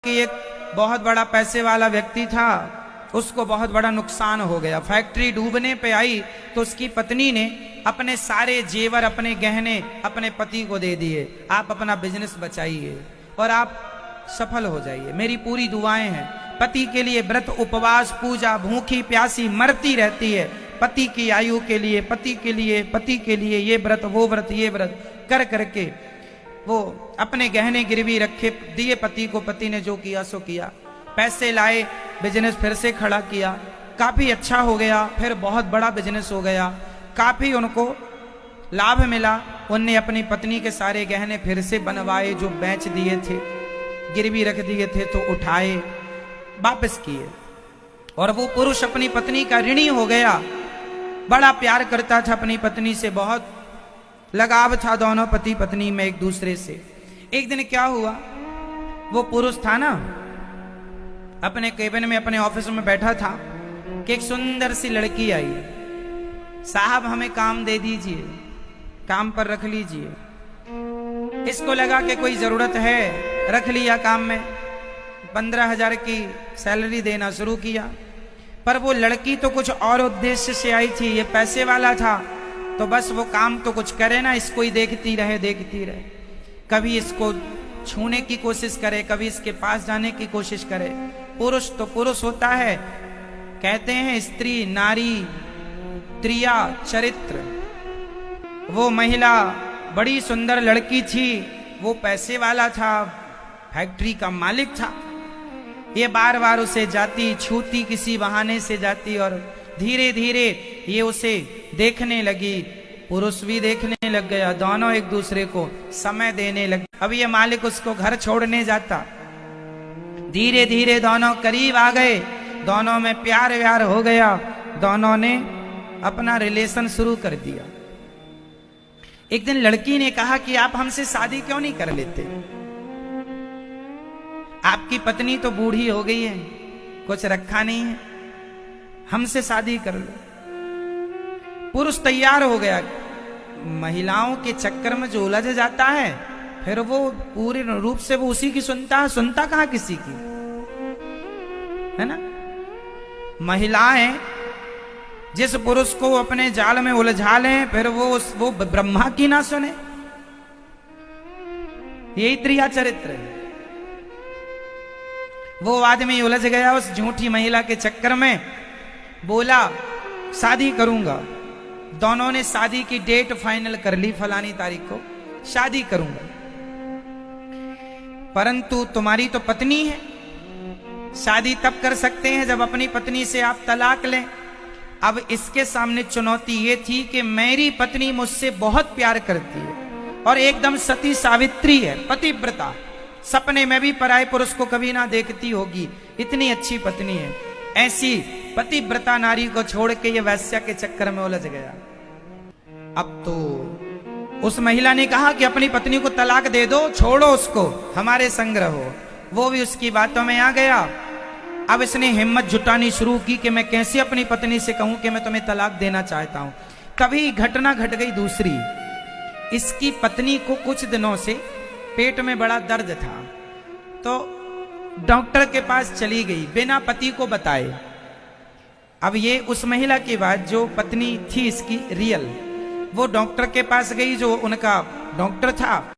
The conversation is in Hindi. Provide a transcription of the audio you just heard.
कि एक बहुत बड़ा पैसे वाला व्यक्ति था, उसको बहुत बड़ा नुकसान हो गया। फैक्ट्री डूबने पे आई तो उसकी पत्नी ने अपने सारे जेवर, अपने गहने अपने पति को दे दिए। आप अपना बिजनेस बचाइए और आप सफल हो जाइए, मेरी पूरी दुआएं हैं। पति के लिए व्रत, उपवास, पूजा, भूखी प्यासी मरती रहती है। पति की आयु के लिए, पति के लिए, पति के लिए ये व्रत, वो व्रत, ये व्रत कर करके वो अपने गहने गिरवी रखे, दिए पति को। पति ने जो किया सो किया, पैसे लाए, बिजनेस फिर से खड़ा किया, काफी अच्छा हो गया, फिर बहुत बड़ा बिजनेस हो गया, काफी उनको लाभ मिला। उनने अपनी पत्नी के सारे गहने फिर से बनवाए, जो बेच दिए थे, गिरवी रख दिए थे तो उठाए, वापस किए। और वो पुरुष अपनी पत्नी का ऋणी हो गया। बड़ा प्यार करता था अपनी पत्नी से, बहुत लगाव था दोनों पति पत्नी में एक दूसरे से। एक दिन क्या हुआ, वो पुरुष था ना, अपने केबिन में, अपने ऑफिस में बैठा था कि एक सुंदर सी लड़की आई। साहब हमें काम दे दीजिए, काम पर रख लीजिए। इसको लगा कि कोई जरूरत है, रख लिया काम में। 15,000 की सैलरी देना शुरू किया। पर वो लड़की तो कुछ और उद्देश्य से आई थी, ये पैसे वाला था, तो बस वो काम तो कुछ करे ना, इसको ही देखती रहे, देखती रहे। कभी इसको छूने की कोशिश करे, कभी इसके पास जाने की कोशिश करे। पुरुष तो पुरुष होता है, कहते हैं स्त्री नारी त्रिया चरित्र। वो महिला बड़ी सुंदर लड़की थी, वो पैसे वाला था, फैक्ट्री का मालिक था। ये बार बार उसे जाती, छूती, किसी बहाने से जाती, और धीरे धीरे ये उसे देखने लगी, पुरुष भी देखने लग गया, दोनों एक दूसरे को समय देने लगे। अब ये मालिक उसको घर छोड़ने जाता, धीरे धीरे दोनों करीब आ गए, दोनों में प्यार व्यार हो गया, दोनों ने अपना रिलेशन शुरू कर दिया। एक दिन लड़की ने कहा कि आप हमसे शादी क्यों नहीं कर लेते? आपकी पत्नी तो बूढ़ी हो गई है, कुछ रखा नहीं है, हमसे शादी कर लो। पुरुष तैयार हो गया। महिलाओं के चक्कर में जो उलझ जाता है, फिर वो पूरे रूप से वो उसी की सुनता कहां किसी की, है ना। महिलाएं जिस पुरुष को अपने जाल में उलझा लें, फिर वो ब्रह्मा की ना सुने। यही त्रिया चरित्र है। वो आदमी उलझ गया उस झूठी महिला के चक्कर में, बोला शादी करूंगा। दोनों ने शादी की डेट फाइनल कर ली, फलानी तारीख को शादी करूंगा। परंतु तुम्हारी तो पत्नी है, शादी तब कर सकते हैं जब अपनी पत्नी से आप तलाक लें। अब इसके सामने चुनौती ये थी कि मेरी पत्नी मुझसे बहुत प्यार करती है और एकदम सती सावित्री है, पतिव्रता, सपने में भी पराये पुरुष को कभी ना देखती होगी, इतनी अच्छी पत्नी है। ऐसी पतिव्रता नारी को छोड़ के ये वैश्या के चक्कर में उलझ गया। अब तो उस महिला ने कहा कि अपनी पत्नी को तलाक दे दो, छोड़ो उसको, हमारे संग रहो। वो भी उसकी बातों में आ गया। अब इसने हिम्मत जुटानी शुरू की कि मैं कैसे अपनी पत्नी से कहूं कि मैं तुम्हें तलाक देना चाहता हूं। तभी घटना घट गई दूसरी। इसकी पत्नी को कुछ दिनों से पेट में बड़ा दर्द था, तो डॉक्टर के पास चली गई बिना पति को बताए। अब ये उस महिला की बात, जो पत्नी थी इसकी रियल, वो डॉक्टर के पास गई, जो उनका डॉक्टर था।